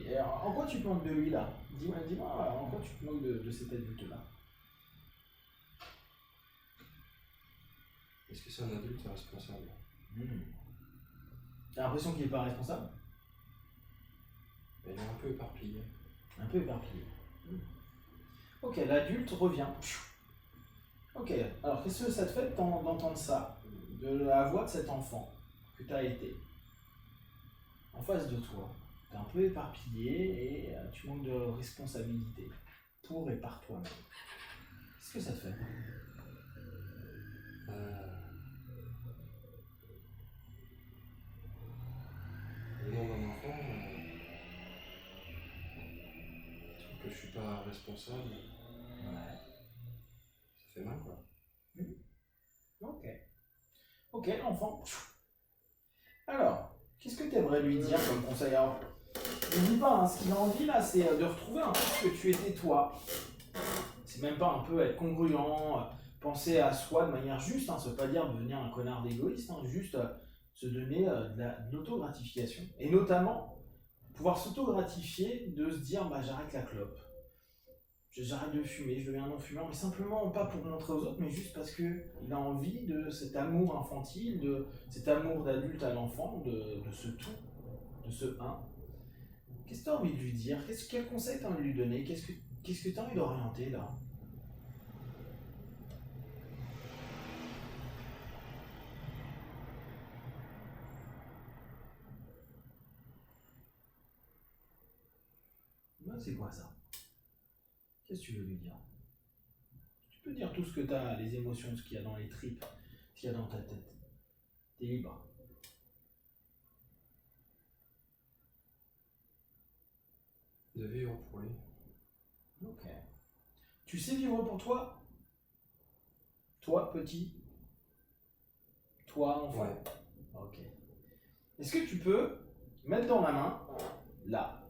Et alors, en quoi tu te moques de lui là? Dis-moi, en quoi tu te moques de cet adulte-là? Est-ce que c'est un adulte responsable? T'as l'impression qu'il n'est pas responsable? Il est un peu éparpillé. Un peu éparpillé. Ok, l'adulte revient. Ok, alors qu'est-ce que ça te fait d'entendre ça? De la voix de cet enfant que tu as été en face de toi. Tu es un peu éparpillé et tu manques de responsabilité pour et par toi-même. Qu'est-ce que ça te fait? Venant d'un enfant, je trouve que je suis pas responsable. Ouais. Ça fait mal, quoi. Ok. Ok, l'enfant. Alors, qu'est-ce que tu aimerais lui dire comme conseil? Alors, n'oublie pas, hein, ce qu'il a envie là, c'est de retrouver un peu ce que tu étais toi. C'est même pas un peu être congruent, penser à soi de manière juste, ça veut pas dire devenir un connard d'égoïste, juste se donner de l'autogratification. Et notamment, pouvoir s'auto-gratifier de se dire j'arrête la clope, j'arrête de fumer, je deviens non-fumeur, mais simplement pas pour montrer aux autres, mais juste parce qu'il a envie de cet amour infantile, de cet amour d'adulte à l'enfant, de ce tout, de ce un. Qu'est-ce que tu as envie de lui dire? Quel conseil tu as envie de lui donner? Qu'est-ce que tu as envie d'orienter là? C'est quoi ça? Qu'est-ce que tu veux lui dire? Tu peux dire tout ce que tu as, les émotions, ce qu'il y a dans les tripes, ce qu'il y a dans ta tête. T'es libre. De vivre pour lui. Ok. Tu sais vivre pour toi? Toi, petit? Toi, enfant? Ouais. Ok. Est-ce que tu peux mettre dans la main, là,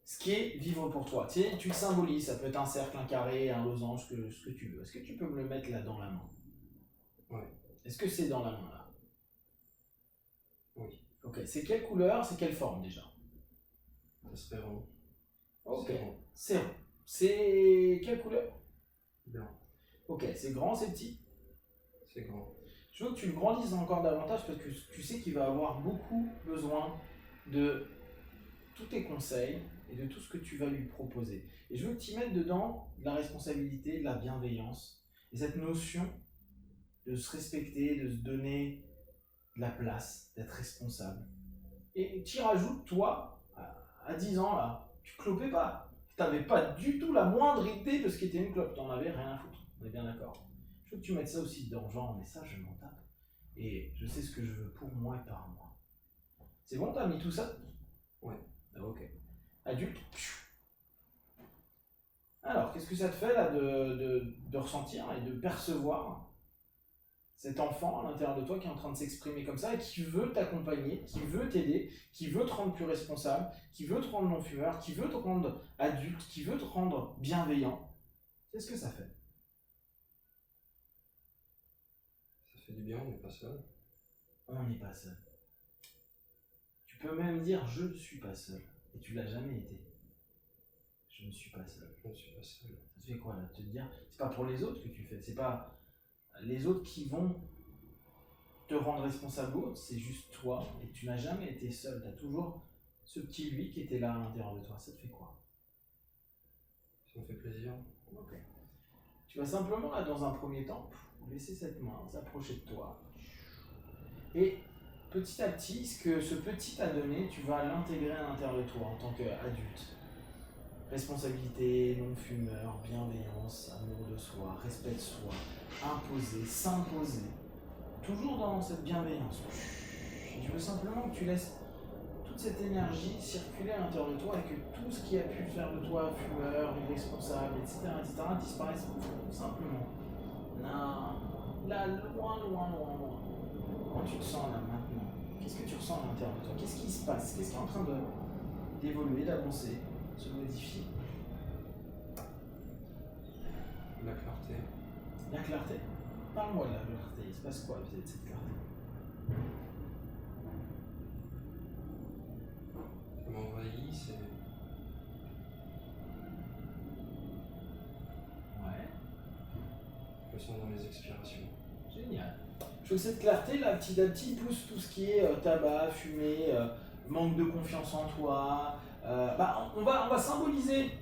ce qui est vivre pour toi? Tu sais, tu le symbolises, ça peut être un cercle, un carré, un losange, ce que tu veux. Est-ce que tu peux me le mettre là dans la main? Ouais. Est-ce que c'est dans la main là? Oui. Ok. C'est quelle couleur? C'est quelle forme déjà? Ça serait rond. Ok. C'est rond. C'est rond. C'est quelle couleur? Blanc. Ok. C'est grand, c'est petit? C'est grand. Je veux que tu le grandisses encore davantage parce que tu sais qu'il va avoir beaucoup besoin de tous tes conseils et de tout ce que tu vas lui proposer. Et je veux que tu y mettes dedans de la responsabilité, de la bienveillance et cette notion de se respecter, de se donner de la place, d'être responsable. Et tu rajoutes, toi, à 10 ans, là, tu clopais pas. Tu n'avais pas du tout la moindre idée de ce qu'était une clope. Tu n'en avais rien à foutre. On est bien d'accord. Je veux que tu mettes ça aussi dedans, genre, mais ça, je m'en tape. Et je sais ce que je veux pour moi et par moi. C'est bon, t'as mis tout ça? Ouais. Ah, ok. Adulte. Alors, qu'est-ce que ça te fait là de ressentir et de percevoir cet enfant à l'intérieur de toi qui est en train de s'exprimer comme ça et qui veut t'accompagner, qui veut t'aider, qui veut te rendre plus responsable, qui veut te rendre non-fumeur, qui veut te rendre adulte, qui veut te rendre bienveillant? Qu'est-ce que ça fait? Ça fait du bien, on n'est pas seul. On n'est pas seul. Tu peux même dire je ne suis pas seul. Et tu l'as jamais été. Je ne suis pas seul. Je ne suis pas seul. Ça te fait quoi là? Te dire, c'est pas pour les autres que tu fais. C'est pas les autres qui vont te rendre responsable ou autre. C'est juste toi. Et tu n'as jamais été seul. Tu as toujours ce petit lui qui était là à l'intérieur de toi. Ça te fait quoi? Ça me fait plaisir. Ok. Tu vas simplement là dans un premier temps laisser cette main s'approcher de toi. Et petit à petit, ce que ce petit t'a donné, tu vas l'intégrer à l'intérieur de toi en tant qu'adulte. Responsabilité, non-fumeur, bienveillance, amour de soi, respect de soi, imposer, s'imposer. Toujours dans cette bienveillance. Je veux simplement que tu laisses toute cette énergie circuler à l'intérieur de toi et que tout ce qui a pu faire de toi fumeur, irresponsable, etc., disparaisse tout simplement. Là, loin. Quand tu te sens là maintenant, qu'est-ce que tu ressens à l'intérieur de toi? Qu'est-ce qui se passe? Qu'est-ce qui est en train d'évoluer, d'avancer, se modifier? La clarté. La clarté? Parle-moi de la clarté. Il se passe quoi vis-à-vis de cette clarté? Ça m'envahit, c'est... Ouais. Je le sens dans mes expirations. Génial. Je veux que cette clarté, là, petit à petit, pousse tout ce qui est tabac, fumée, manque de confiance en toi. On va symboliser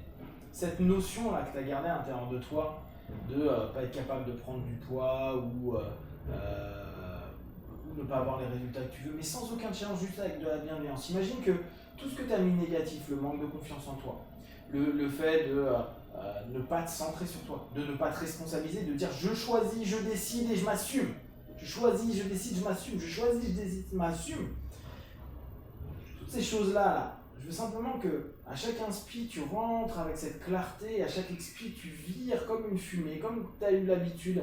cette notion-là que tu as gardée à l'intérieur de toi, de pas être capable de prendre du poids ou ne pas avoir les résultats que tu veux, mais sans aucun challenge, juste avec de la bienveillance. Imagine que tout ce que tu as mis négatif, le manque de confiance en toi, le fait de ne pas te centrer sur toi, de ne pas te responsabiliser, de dire je choisis, je décide et je m'assume. Je choisis, je décide, je m'assume. Je choisis, je décide, je m'assume. Toutes ces choses-là, je veux simplement que à chaque inspi, tu rentres avec cette clarté, et à chaque expi, tu vires comme une fumée, comme tu as eu l'habitude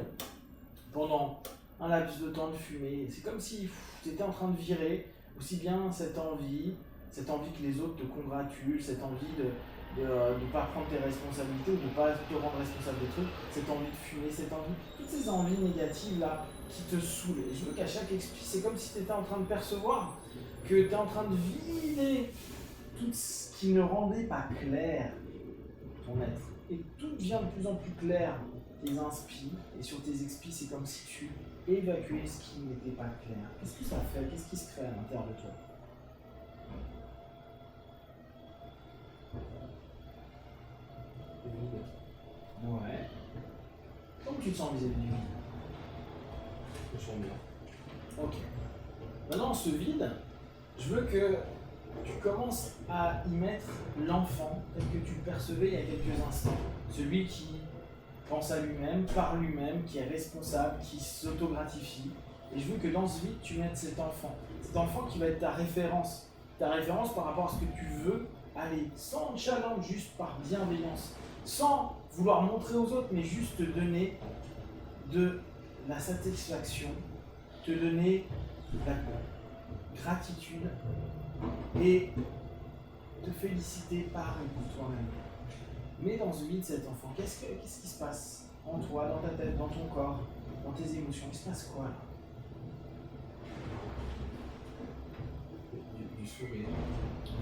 pendant un laps de temps de fumer. C'est comme si tu étais en train de virer aussi bien cette envie que les autres te congratulent, cette envie de ne pas prendre tes responsabilités ou de ne pas te rendre responsable des trucs, cette envie de fumer, toutes ces envies négatives là qui te saoulent. Et je veux qu'à chaque expi, c'est comme si tu étais en train de percevoir que tu es en train de vider tout ce qui ne rendait pas clair ton être. Et tout devient de plus en plus clair, tes inspi, et sur tes expis, c'est comme si tu évacuais ce qui n'était pas clair. Qu'est-ce que ça fait? Qu'est-ce qui se crée à l'intérieur de toi? Ouais. Comment tu te sens vis-à-vis du vide? Je me sens bien. Ok. Maintenant, ce vide, je veux que tu commences à y mettre l'enfant tel que tu le percevais il y a quelques instants. Celui qui pense à lui-même, par lui-même, qui est responsable, qui s'autogratifie. Et je veux que dans ce vide, tu mettes cet enfant. Cet enfant qui va être ta référence. Ta référence par rapport à ce que tu veux aller, sans challenge, juste par bienveillance. Sans vouloir montrer aux autres, mais juste te donner de la satisfaction, te donner de la gratitude et te féliciter par toi-même. Mets dans ce vide cet enfant. Qu'est-ce qui se passe en toi, dans ta tête, dans ton corps, dans tes émotions? Il se passe quoi là? Du sourire.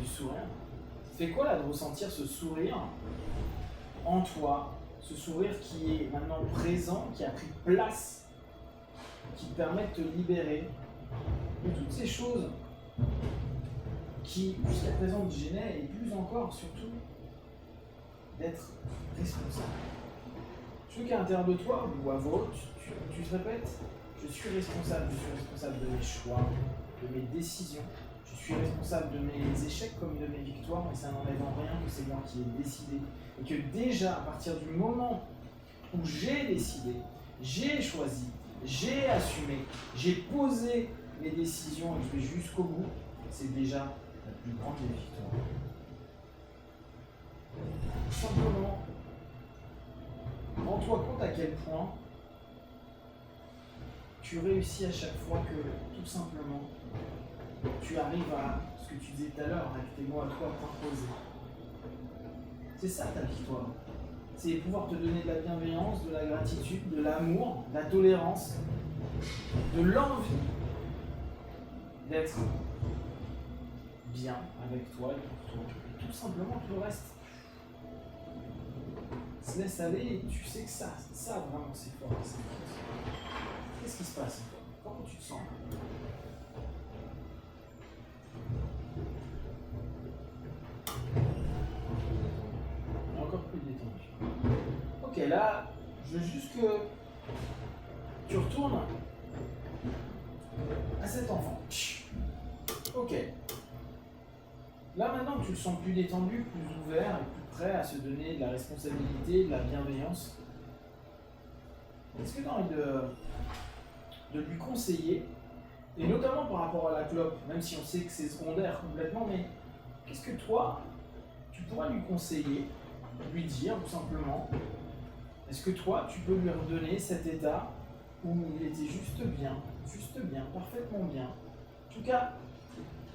Du sourire. Ça fait quoi là de ressentir ce sourire en toi, ce sourire qui est maintenant présent, qui a pris place, qui te permet de te libérer de toutes ces choses qui jusqu'à présent te gênaient, et plus encore surtout d'être responsable. Je veux qu'à l'intérieur de toi ou à voix haute, tu te répètes, je suis responsable de mes choix, de mes décisions. Je suis responsable de mes échecs comme de mes victoires, mais ça n'enlève en rien que c'est moi qui ai décidé. Et que déjà, à partir du moment où j'ai décidé, j'ai choisi, j'ai assumé, j'ai posé mes décisions et je vais jusqu'au bout, c'est déjà la plus grande des victoires. Simplement, rends-toi compte à quel point tu réussis à chaque fois que, tout simplement, tu arrives à ce que tu disais tout à l'heure, avec tes mots à toi t'imposer. C'est ça ta victoire. C'est pouvoir te donner de la bienveillance, de la gratitude, de l'amour, de la tolérance, de l'envie d'être bien avec toi et pour toi. Et tout simplement tout le reste se laisse aller et tu sais que ça vraiment c'est fort. Qu'est-ce qui se passe en toi? Comment tu te sens? Encore plus détendu. Ok, là, je veux juste que tu retournes à cet enfant. Ok. Là, maintenant que tu le sens plus détendu, plus ouvert et plus prêt à se donner de la responsabilité, de la bienveillance, est-ce que tu as envie de lui conseiller, et notamment par rapport à la clope, même si on sait que c'est secondaire complètement, mais qu'est-ce que toi, tu pourras lui conseiller, lui dire tout simplement, est-ce que toi, tu peux lui redonner cet état où il était juste bien, parfaitement bien, en tout cas,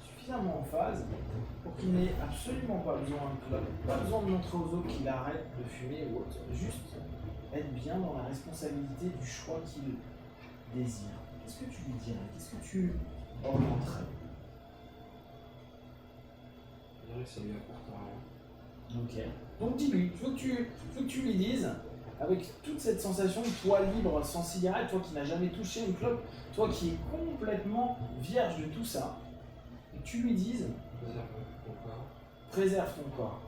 suffisamment en phase pour qu'il n'ait absolument pas besoin de clope, pas besoin de montrer aux autres qu'il arrête de fumer ou autre, juste être bien dans la responsabilité du choix qu'il désire. Qu'est-ce que tu lui dirais? Qu'est-ce que tu orienterais? Je dirais que ça lui apportera rien. Ok. Donc dis-lui, je veux que tu lui dises, avec toute cette sensation de toi libre, sans cigarette, toi qui n'as jamais touché une clope, toi qui es complètement vierge de tout ça, et que tu lui dises, préserve ton corps.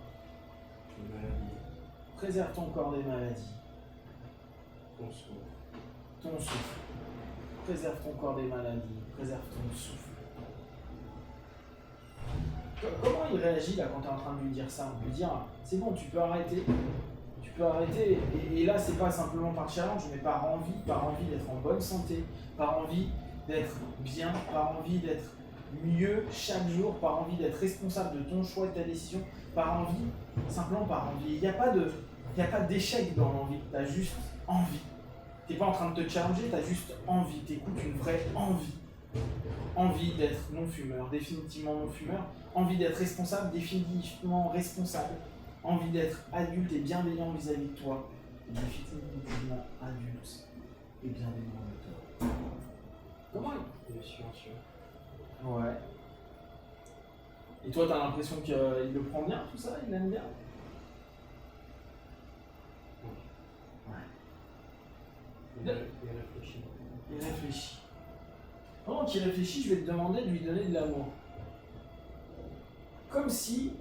Des maladies. Préserve ton corps des maladies. Ton souffle. Préserve ton corps des maladies. Préserve ton souffle. Comment il réagit là quand tu es en train de lui dire ça? Lui dire, c'est bon, tu peux arrêter. Tu peux arrêter. Et là, c'est pas simplement par challenge, mais par envie d'être en bonne santé, par envie d'être bien, par envie d'être mieux chaque jour, par envie d'être responsable de ton choix et de ta décision, par envie, simplement par envie. Il n'y a pas d'échec dans l'envie, tu as juste envie. Tu n'es pas en train de te challenger, tu as juste envie, tu écoutes une vraie envie. Envie d'être non-fumeur, définitivement non-fumeur, envie d'être responsable, définitivement responsable, envie d'être adulte et bienveillant vis-à-vis de toi, définitivement adulte et bienveillant avec toi. Comment il est silencieux. Ouais. Et toi, t'as l'impression qu'il le prend bien, tout ça? Il l'aime bien? Ouais. Il réfléchit. Il réfléchit. Pendant qu'il réfléchit, je vais te demander de lui donner de l'amour. Comme si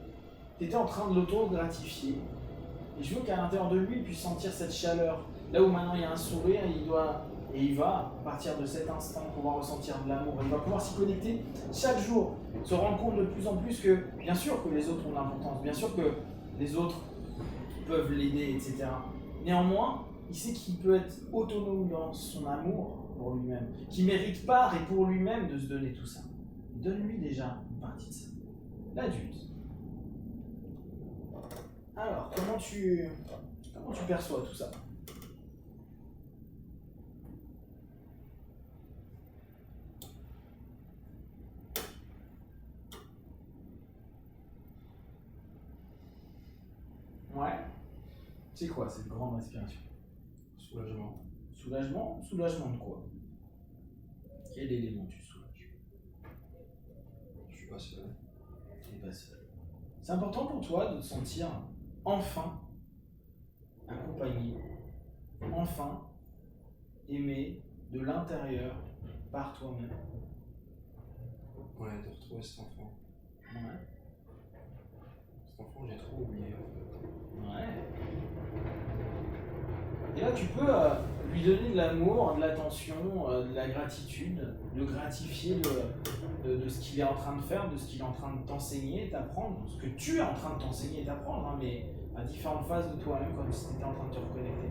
tu étais en train de l'auto-gratifier. Et je veux qu'à l'intérieur de lui, il puisse sentir cette chaleur. Là où maintenant il y a un sourire, il va, à partir de cet instant, pouvoir ressentir de l'amour. Il va pouvoir s'y connecter chaque jour, se rendre compte de plus en plus que, bien sûr que les autres ont de l'importance, bien sûr que les autres peuvent l'aider, etc. Néanmoins, il sait qu'il peut être autonome dans son amour pour lui-même, qu'il mérite part et pour lui-même de se donner tout ça. Donne-lui déjà une partie de ça. L'adulte. Alors, comment tu perçois tout ça? Ouais. C'est quoi cette grande respiration? Soulagement. Soulagement? Soulagement de quoi? Quel élément tu soulages? Je suis pas seul. Tu n'es pas seul. C'est important pour toi de te sentir enfin accompagné, enfin aimé de l'intérieur par toi-même. Ouais, de retrouver cet enfant. Ouais. Cet enfant, j'ai trop oublié en fait. Ouais. Et là, tu peux lui donner de l'amour, de l'attention, de la gratitude, le gratifier de ce qu'il est en train de faire, de ce qu'il est en train de t'enseigner et t'apprendre, ce que tu es en train de t'enseigner et t'apprendre, hein, mais à différentes phases de toi-même, comme si tu étais en train de te reconnecter.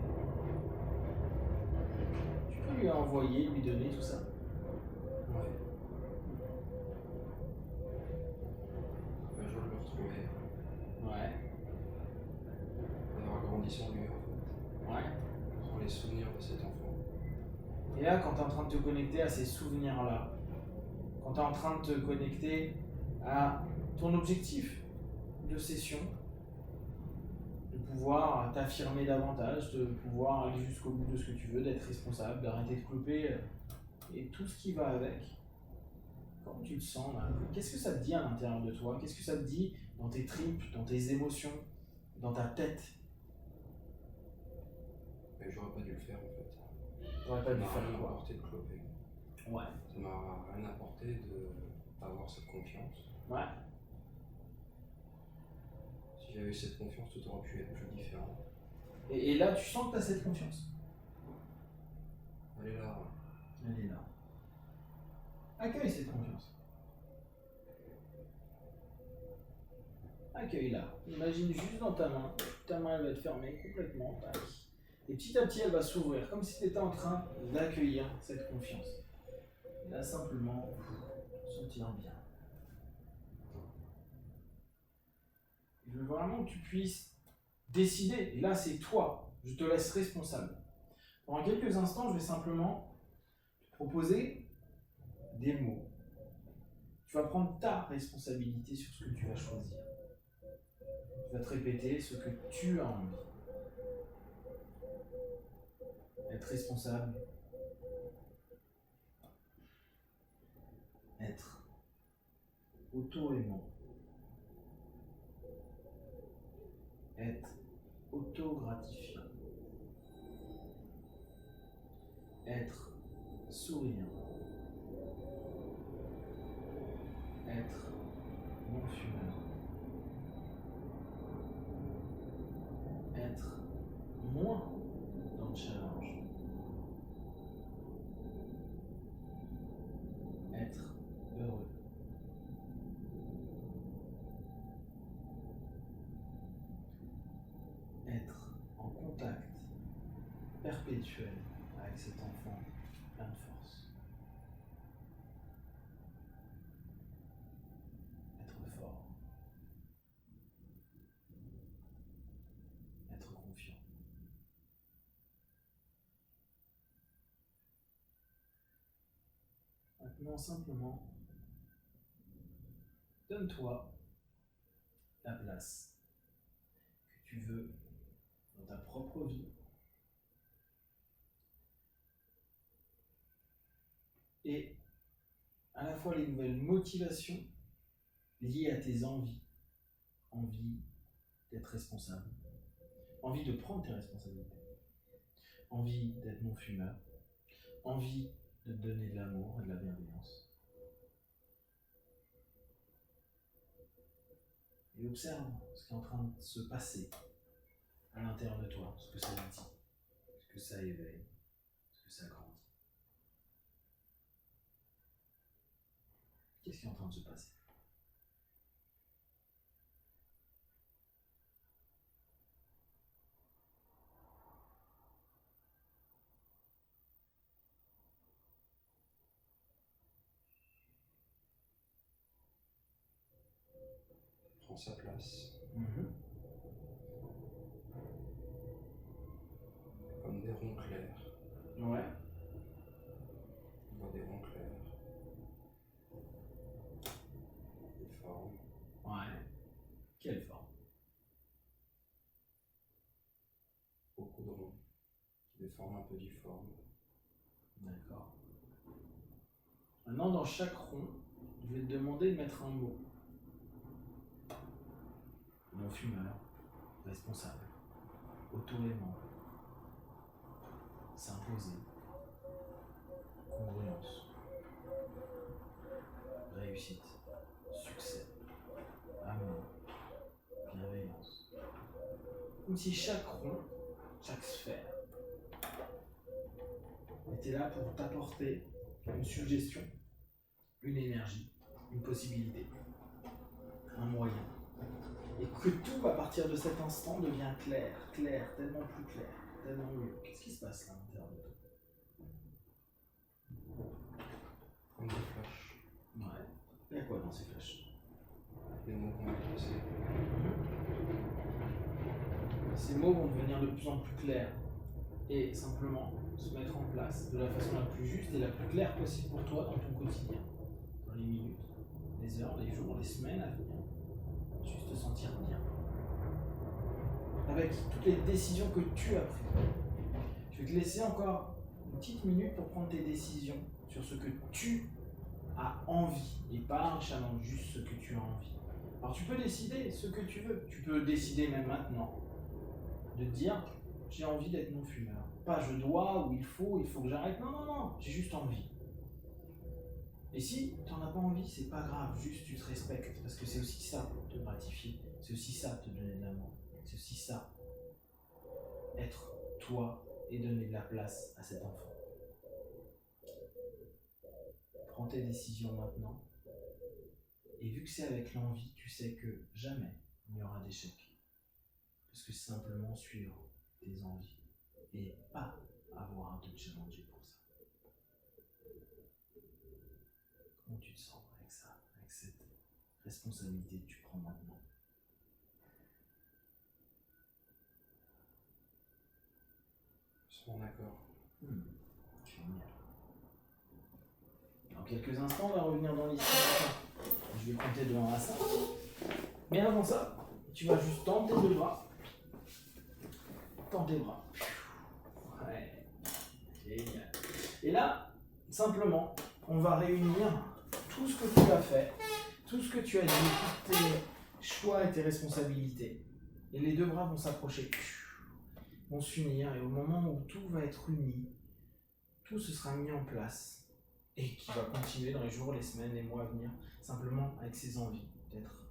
Tu peux lui envoyer, lui donner tout ça. Ouais. Un jour, le retrouver. Ouais. D'avoir grandi sans lui en fait. Ouais. Sans les souvenirs de cet enfant. Et là, quand tu es en train de te connecter à ces souvenirs-là, quand tu es en train de te connecter à ton objectif de session, de pouvoir t'affirmer davantage, de pouvoir aller jusqu'au bout de ce que tu veux, d'être responsable, d'arrêter de cloper et tout ce qui va avec. Comment tu te sens là? Qu'est-ce que ça te dit à l'intérieur de toi? Qu'est-ce que ça te dit dans tes tripes, dans tes émotions, dans ta tête? Mais j'aurais pas dû le faire en fait. T'aurais pas dû faire Ça m'a rien quoi? apporté de cloper. Ouais. Ça m'a rien apporté d'avoir cette confiance. Ouais. Si j'avais eu cette confiance, tout aurait pu être plus différent. Et là, tu sens que tu as cette confiance? Elle est là. Elle est là. Accueille cette confiance. Accueille-la. Imagine juste dans ta main. Ta main, elle va être fermée complètement. Tac. Et petit à petit, elle va s'ouvrir, comme si tu étais en train d'accueillir cette confiance. Et là, simplement, sentir bien. Je veux vraiment que tu puisses décider. Et là, c'est toi. Je te laisse responsable. Pendant quelques instants, je vais simplement te proposer des mots. Tu vas prendre ta responsabilité sur ce que tu vas choisir. Tu vas te répéter ce que tu as envie. Être responsable. Être auto-aimant. Être auto-gratifiant. Être souriant. Être non-fumeur. Être moins dans le challenge. Être heureux. Être en contact perpétuel avec cet enfant plein de force. Être fort. Être confiant. Maintenant, simplement, donne-toi la place que tu veux dans ta propre vie et à la fois les nouvelles motivations liées à tes envies. Envie d'être responsable, envie de prendre tes responsabilités, envie d'être non-fumeur, envie de te donner de l'amour et de la bienveillance. Et observe ce qui est en train de se passer à l'intérieur de toi, ce que ça dit, ce que ça éveille, ce que ça grandit. Qu'est-ce qui est en train de se passer? Prends sa place. Comme des ronds clairs. Ouais. On voit des ronds clairs. Des formes. Ouais. Quelle forme? Beaucoup de ronds. Des formes un peu difformes. D'accord. Maintenant, dans chaque rond, je vais te demander de mettre un mot. Non-fumeur, responsable, auto-aimant, s'imposer, congruence, réussite, succès, amour, bienveillance. Comme si chaque rond, chaque sphère, était là pour t'apporter une suggestion, une énergie, une possibilité, un moyen. Et que tout, à partir de cet instant, devient clair, tellement plus clair, tellement mieux. Qu'est-ce qui se passe là à l'intérieur de toi? Comme des flashs. Ouais. Il y a quoi dans ces flashs? Les mots qu'on a placés. Ces mots vont devenir de plus en plus clairs et simplement se mettre en place de la façon la plus juste et la plus claire possible pour toi dans ton quotidien, dans les minutes, les heures, les jours, les semaines à venir. Juste te sentir bien. Avec toutes les décisions que tu as prises. Je vais te laisser encore une petite minute pour prendre tes décisions sur ce que tu a envie et pas un challenge, juste ce que tu as envie. Alors tu peux décider ce que tu veux. Tu peux décider même maintenant de te dire j'ai envie d'être non-fumeur. Pas je dois ou il faut que j'arrête. Non, non, non, j'ai juste envie. Et si tu n'en as pas envie, c'est pas grave, juste tu te respectes. Parce que c'est aussi ça, te gratifier. C'est aussi ça, te donner de l'amour. C'est aussi ça, être toi et donner de la place à cet enfant. Prends tes décisions maintenant. Et vu que c'est avec l'envie, tu sais que jamais il n'y aura d'échec. Parce que c'est simplement suivre tes envies et pas avoir à te challenger pour ça. Comment tu te sens avec ça, avec cette responsabilité que tu prends maintenant? Je suis en accord. Génial. Dans quelques instants, on va revenir dans l'histoire. Je vais compter de 1 à 5. Mais avant ça, tu vas juste tendre tes 2 bras. Tendre tes bras. Ouais. Génial. Et là, simplement, on va réunir tout ce que tu as fait, tout ce que tu as dit, tous tes choix et tes responsabilités. Et les 2 bras vont s'approcher, vont s'unir, et au moment où tout va être uni, tout se sera mis en place. Et qui va continuer dans les jours, les semaines, les mois à venir, simplement avec ses envies d'être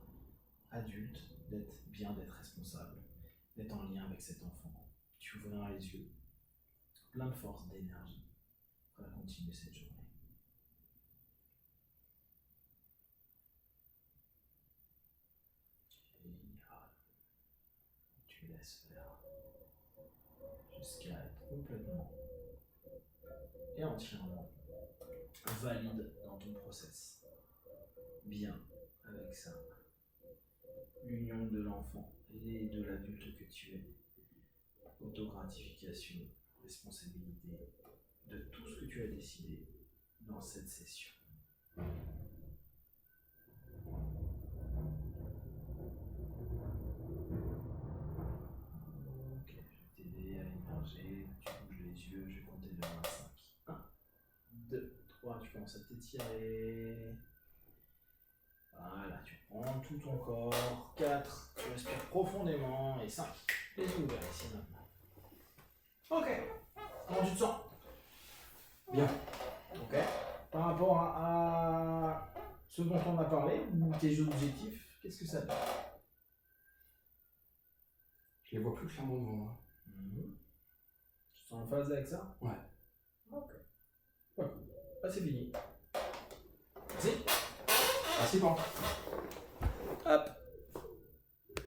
adulte, d'être bien, d'être responsable, d'être en lien avec cet enfant. Tu ouvriras les yeux, plein de force, d'énergie, pour continuer cette journée. Génial. Tu laisses faire jusqu'à être complètement et entièrement valide dans ton process. Bien avec ça. L'union de l'enfant et de l'adulte que tu es. Autogratification, responsabilité de tout ce que tu as décidé dans cette session. Ok, je vais t'aider à émerger. Tu bouges les yeux, je vais compter de 1 à 5. 1, 2, 3, tu commences à t'étirer. Voilà, tu prends tout ton corps. 4, tu respires profondément. Et 5, les yeux ouverts ici maintenant. Ok, comment tu te sens? Bien. Ok. Par rapport à ce dont on a parlé, ou tes objectifs, qu'est-ce que ça donne? Je les vois plus clairement devant moi. Tu te sens en phase avec ça? Ouais. Ok. Ouais. Ah, c'est fini. Merci. Ah, c'est bon. Hop.